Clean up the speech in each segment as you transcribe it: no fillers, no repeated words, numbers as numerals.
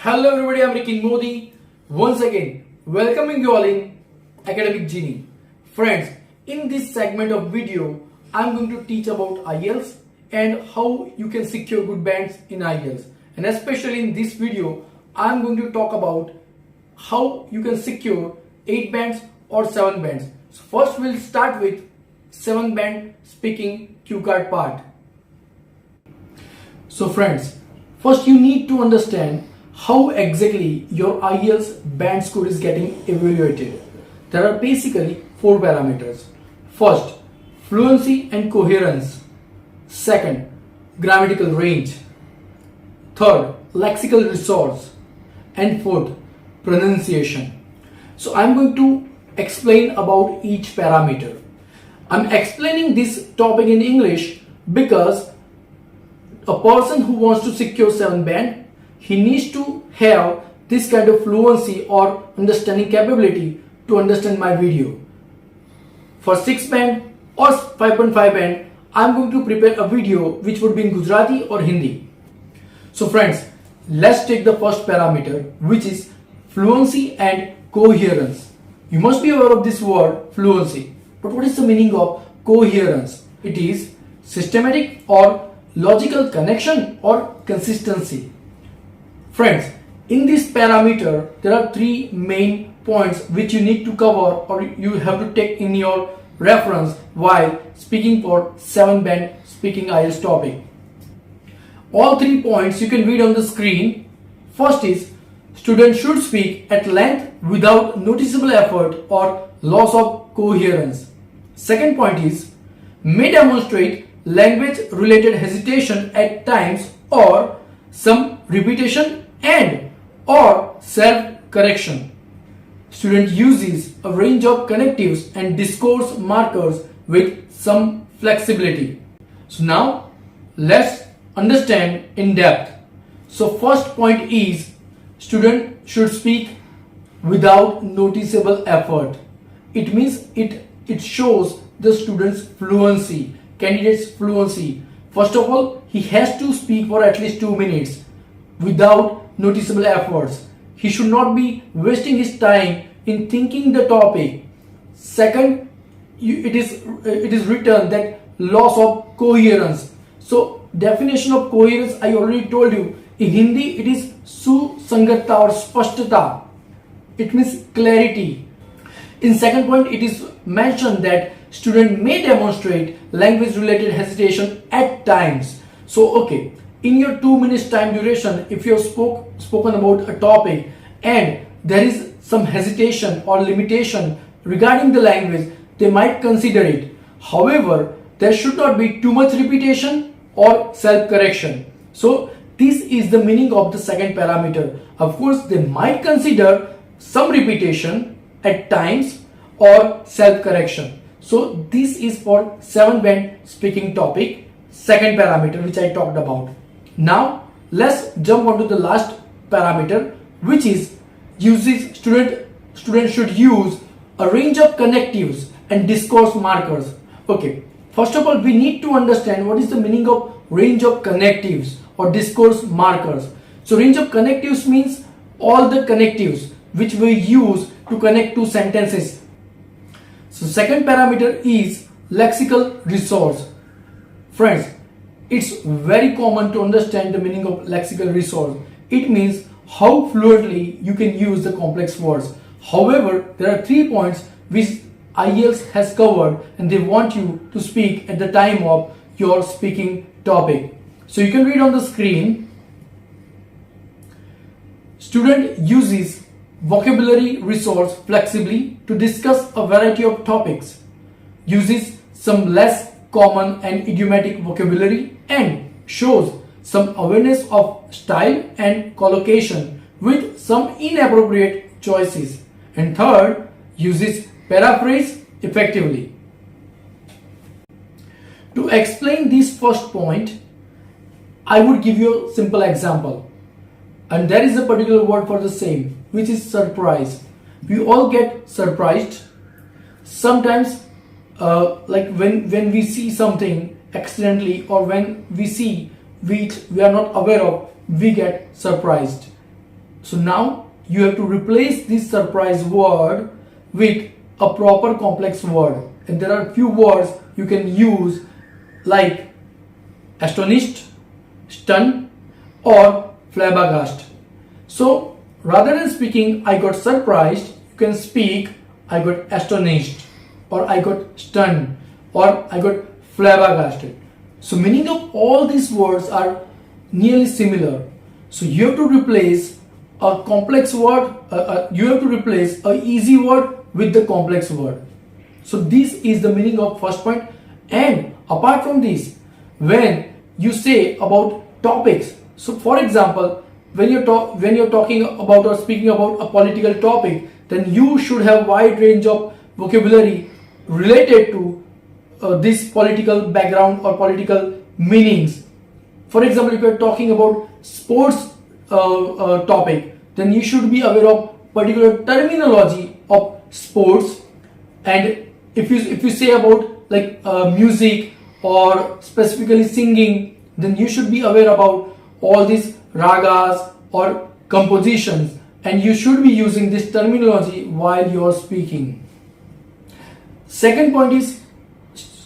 Hello everybody, I'm RIKIN Modi. Once again, welcoming you all in Academic Genie. Friends, in this segment of video, I'm going to teach about IELTS and how you can secure good bands in IELTS. And especially in this video, I'm going to talk about how you can secure 8 bands or 7 bands. So first we'll start with 7 band speaking cue card part. So friends, first you need to understand how exactly your IELTS band score is getting evaluated. There are basically 4 parameters. First, fluency and coherence. Second, grammatical range. Third, lexical resource. And fourth, pronunciation. So I'm going to explain about each parameter. I'm explaining this topic in English because a person who wants to secure 7 band, he needs to have this kind of fluency or understanding capability to understand my video. For 6 band or 5.5 band, I'm going to prepare a video which would be in Gujarati or Hindi. So friends, let's take the first parameter, which is fluency and coherence. You must be aware of this word fluency. But what is the meaning of coherence? It is systematic or logical connection or consistency. Friends, in this parameter, there are 3 main points which you need to cover or you have to take in your reference while speaking for 7 band speaking IELTS topic. All 3 points you can read on the screen. First is, student should speak at length without noticeable effort or loss of coherence. Second point is, may demonstrate language related hesitation at times or some repetition and or self-correction. Student uses a range of connectives and discourse markers with some flexibility. So now let's understand in depth. So first point is, student should speak without noticeable effort. It means it shows the student's fluency, candidate's fluency. First of all, he has to speak for at least 2 minutes without noticeable efforts. He should not be wasting his time in thinking the topic. Second, it is written that loss of coherence. So definition of coherence I already told you. In Hindi it is susangata or spashtata. It means clarity. In second point it is mentioned that student may demonstrate language related hesitation at times. So okay, in your 2 minutes time duration, if you have spoken about a topic and there is some hesitation or limitation regarding the language, they might consider it. However, there should not be too much repetition or self-correction. So this is the meaning of the second parameter. Of course, they might consider some repetition at times or self-correction. So this is for 7 band speaking topic, second parameter which I talked about. Now let's jump on to the last parameter, which is student should use a range of connectives and discourse markers. Okay, first of all, we need to understand what is the meaning of range of connectives or discourse markers. So range of connectives means all the connectives which we use to connect 2 sentences. So second parameter is lexical resource. Friends, it's very common to understand the meaning of lexical resource. It means how fluently you can use the complex words. However, there are 3 points which IELTS has covered and they want you to speak at the time of your speaking topic. So you can read on the screen. Student uses vocabulary resource flexibly to discuss a variety of topics, uses some less common and idiomatic vocabulary and shows some awareness of style and collocation with some inappropriate choices. And third, uses paraphrase effectively. To explain this first point, I would give you a simple example. And there is a particular word for the same, which is surprise. We all get surprised. Sometimes like when we see something accidentally or when we see which we are not aware of, we get surprised. So now you have to replace this surprise word with a proper complex word, and there are few words you can use like astonished, stunned, or flabbergasted. So rather than speaking I got surprised, you can speak I got astonished, or I got stunned, or I got flabbergasted. So meaning of all these words are nearly similar. So you have to replace a complex word, you have to replace a easy word with the complex word. So this is the meaning of first point. And apart from this, when you say about topics, so for example, when you're talking about or speaking about a political topic, then you should have wide range of vocabulary related to this political background or political meanings. For example, if you're talking about sports topic, then you should be aware of particular terminology of sports. And if you say about like music or specifically singing, then you should be aware about all these ragas or compositions, and you should be using this terminology while you are speaking. Second point is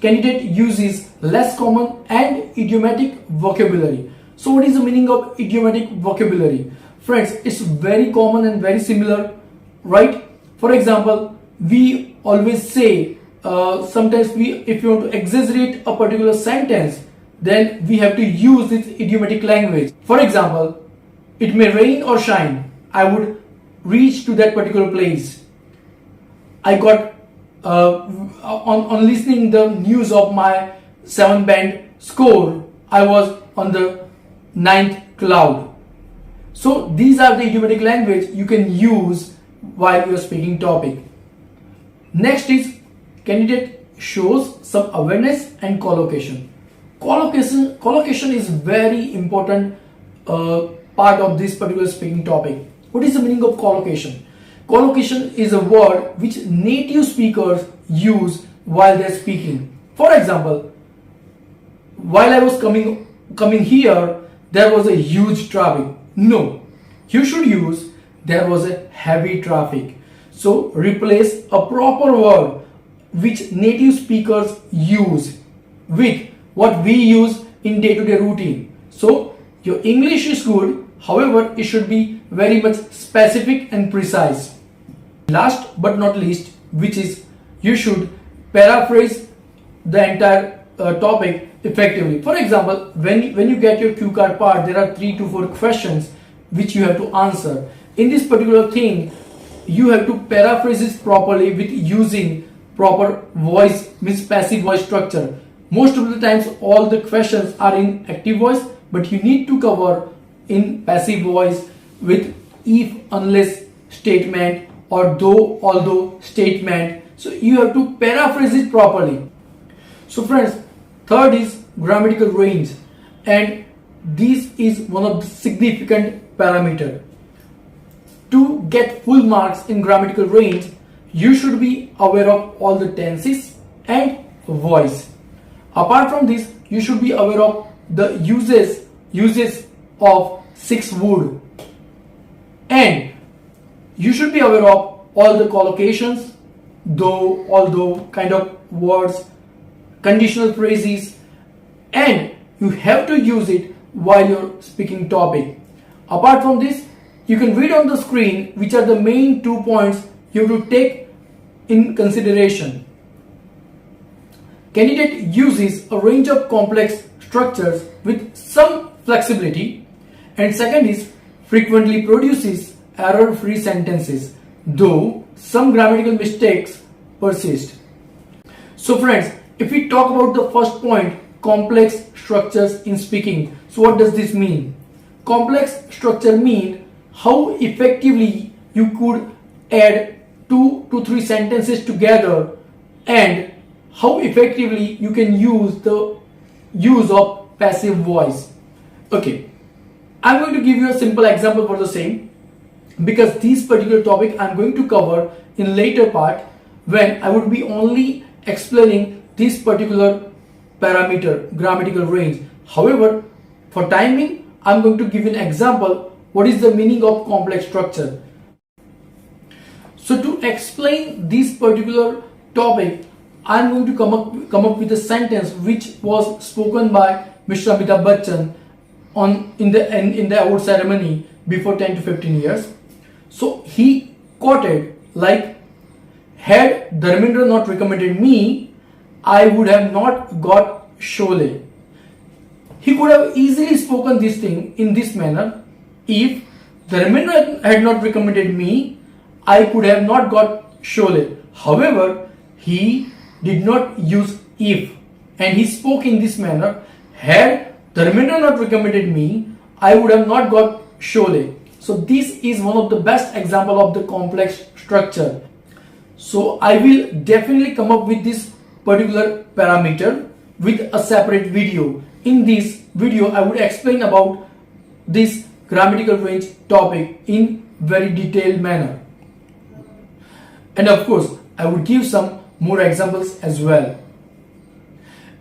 candidate uses less common and idiomatic vocabulary. So what is the meaning of idiomatic vocabulary? Friends, it's very common and very similar, right? For example, we always say sometimes if you want to exaggerate a particular sentence, then we have to use this idiomatic language. For example, it may rain or shine, I would reach to that particular place. I got on listening the news of my 7 band score, I was on the 9th cloud. So these are the idiomatic language you can use while you are speaking topic. Next is candidate shows some awareness and collocation. Collocation is very important part of this particular speaking topic. What is the meaning of collocation? Collocation is a word which native speakers use while they're speaking. For example, while I was coming here, there was a huge traffic. No, you should use there was a heavy traffic. So replace a proper word which native speakers use with what we use in day-to-day routine. So your English is good, however it should be very much specific and precise. Last but not least, which is you should paraphrase the entire topic effectively. For example, when you get your cue card part, there are 3 to 4 questions which you have to answer. In this particular thing, you have to paraphrase it properly with using proper voice, means passive voice structure. Most of the times all the questions are in active voice, but you need to cover in passive voice with if, unless statement or though, although statement. So you have to paraphrase it properly. So friends, third is grammatical range, and this is one of the significant parameter. To get full marks in grammatical range, you should be aware of all the tenses and voice. Apart from this, you should be aware of the uses of 6 would, and you should be aware of all the collocations, though, although kind of words, conditional phrases, and you have to use it while you're speaking topic. Apart from this, you can read on the screen which are the main 2 points you have to take in consideration. Candidate uses a range of complex structures with some flexibility, and second is frequently produces error-free sentences, though some grammatical mistakes persist. So friends, if we talk about the first point, complex structures in speaking, so what does this mean? Complex structure mean how effectively you could add 2 to 3 sentences together, and how effectively you can use the use of passive voice. Okay, I'm going to give you a simple example for the same, because this particular topic I'm going to cover in later part when I would be only explaining this particular parameter, grammatical range. However, for timing, I'm going to give an example what is the meaning of complex structure. So to explain this particular topic, I am going to come up with a sentence which was spoken by Mr. Amitabh Bachchan in the award ceremony before 10 to 15 years. So he quoted like, had Dharmendra not recommended me, I would have not got Sholay. He could have easily spoken this thing in this manner. If Dharmendra had not recommended me, I could have not got Sholay. However, he did not use if, and he spoke in this manner. Had Dharmendra not recommended me, I would have not got Sholay. So this is one of the best example of the complex structure. So I will definitely come up with this particular parameter with a separate video. In this video, I would explain about this grammatical range topic in very detailed manner. And of course, I would give some more examples as well.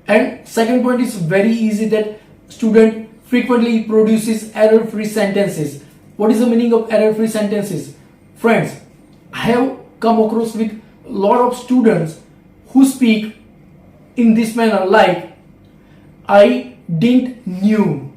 And second point is very easy, that student frequently produces error-free sentences. What is the meaning of error-free sentences? Friends, I have come across with a lot of students who speak in this manner like, I didn't knew.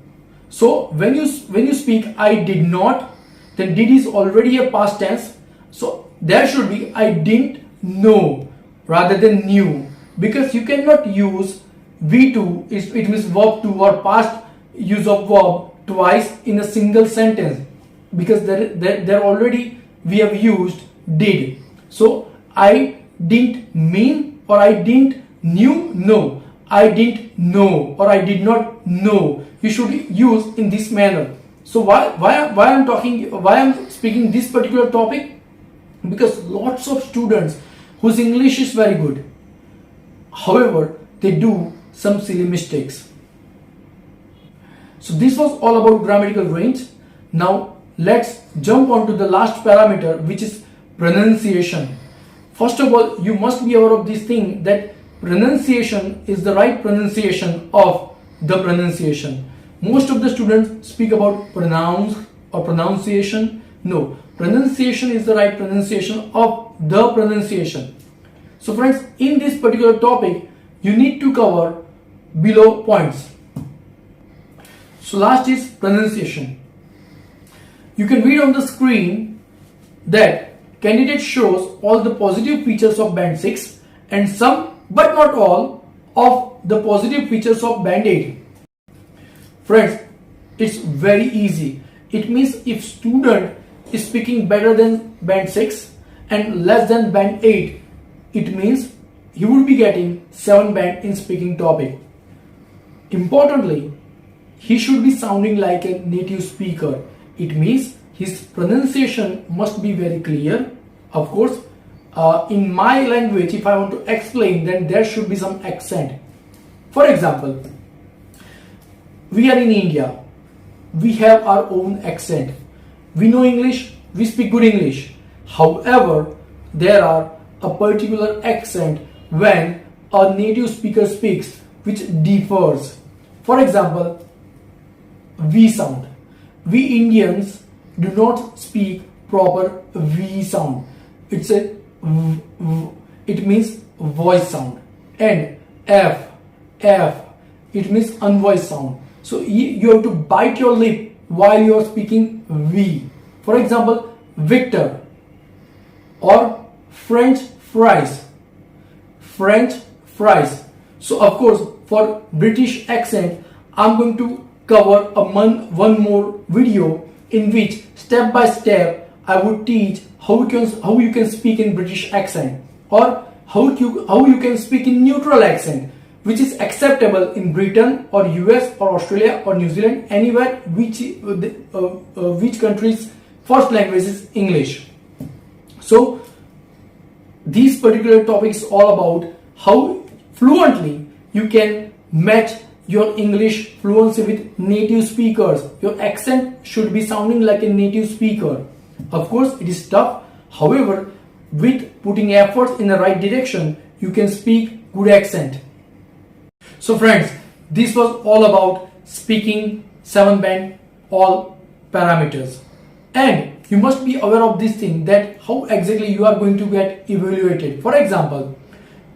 So when you speak I did not, then did is already a past tense. So there should be I didn't know rather than knew, because you cannot use V2, it means verb 2 or past use of verb twice in a single sentence, because there already we have used did. So I didn't mean or I didn't knew, no, I didn't know or I did not know. You should use in this manner. So why I'm speaking this particular topic? Because lots of students whose English is very good, however they do some silly mistakes. So this was all about grammatical range. Now let's jump on to the last parameter, which is pronunciation. First of all, you must be aware of this thing, that pronunciation is the right pronunciation of the pronunciation. Most of the students speak about pronounce or pronunciation. No, pronunciation is the right pronunciation of the pronunciation. So friends, in this particular topic, you need to cover below points. So last is pronunciation. You can read on the screen that candidate shows all the positive features of band 6 and some but not all of the positive features of band 8. Friends, it's very easy. It means if student is speaking better than band 6 and less than band 8, it means he would be getting 7 band in speaking topic. Importantly, he should be sounding like a native speaker. It means his pronunciation must be very clear. Of course, in my language, if I want to explain, then there should be some accent. For example, we are in India. We have our own accent. We know English, we speak good English. However, there are a particular accent when a native speaker speaks which differs. For example, V sound. We Indians do not speak proper V sound. It's a v, it means voice sound. And F, it means unvoiced sound. So you have to bite your lip while you are speaking V. For example, Victor or French fries. So of course, for British accent, I'm going to cover one more video in which step by step I would teach how you can speak in British accent, or how you can speak in neutral accent, which is acceptable in Britain or US or Australia or New Zealand, anywhere which country's first language is English. So these particular topics all about how fluently you can match your English fluency with native speakers. Your accent should be sounding like a native speaker. Of course, it is tough. However, with putting efforts in the right direction, you can speak good accent. So friends, this was all about speaking 7 band all parameters. And you must be aware of this thing, that how exactly you are going to get evaluated. For example,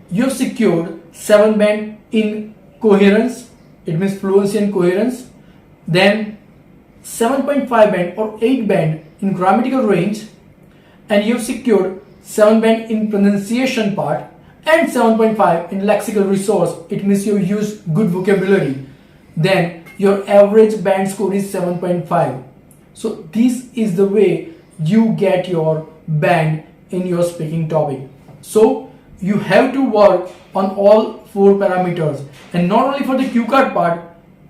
you have secured 7 band in coherence, it means fluency and coherence, then 7.5 band or 8 band in grammatical range, and you have secured 7 band in pronunciation part and 7.5 in lexical resource, it means you use good vocabulary, then your average band score is 7.5. So this is the way you get your band in your speaking topic. So you have to work on all 4 parameters, and not only for the cue card part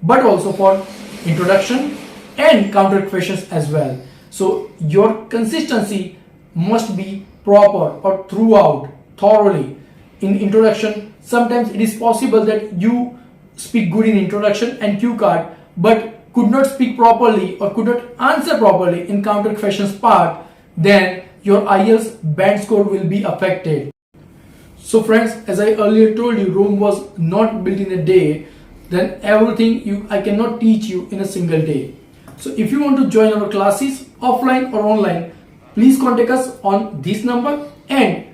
but also for introduction and counter questions as well. So your consistency must be proper or throughout thoroughly. In introduction, sometimes it is possible that you speak good in introduction and cue card but could not speak properly or could not answer properly in counter questions part, then your IELTS band score will be affected. So friends, as I earlier told you, Rome was not built in a day. Then everything I cannot teach you in a single day. So if you want to join our classes offline or online, please contact us on this number and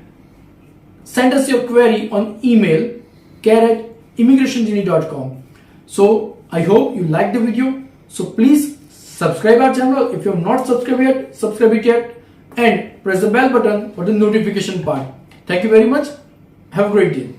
send us your query on email care@immigrationgenie.com. So I hope you liked the video. So please subscribe our channel if you have not subscribed yet, subscribe it yet, and press the bell button for the notification part. Thank you very much. Have a great day.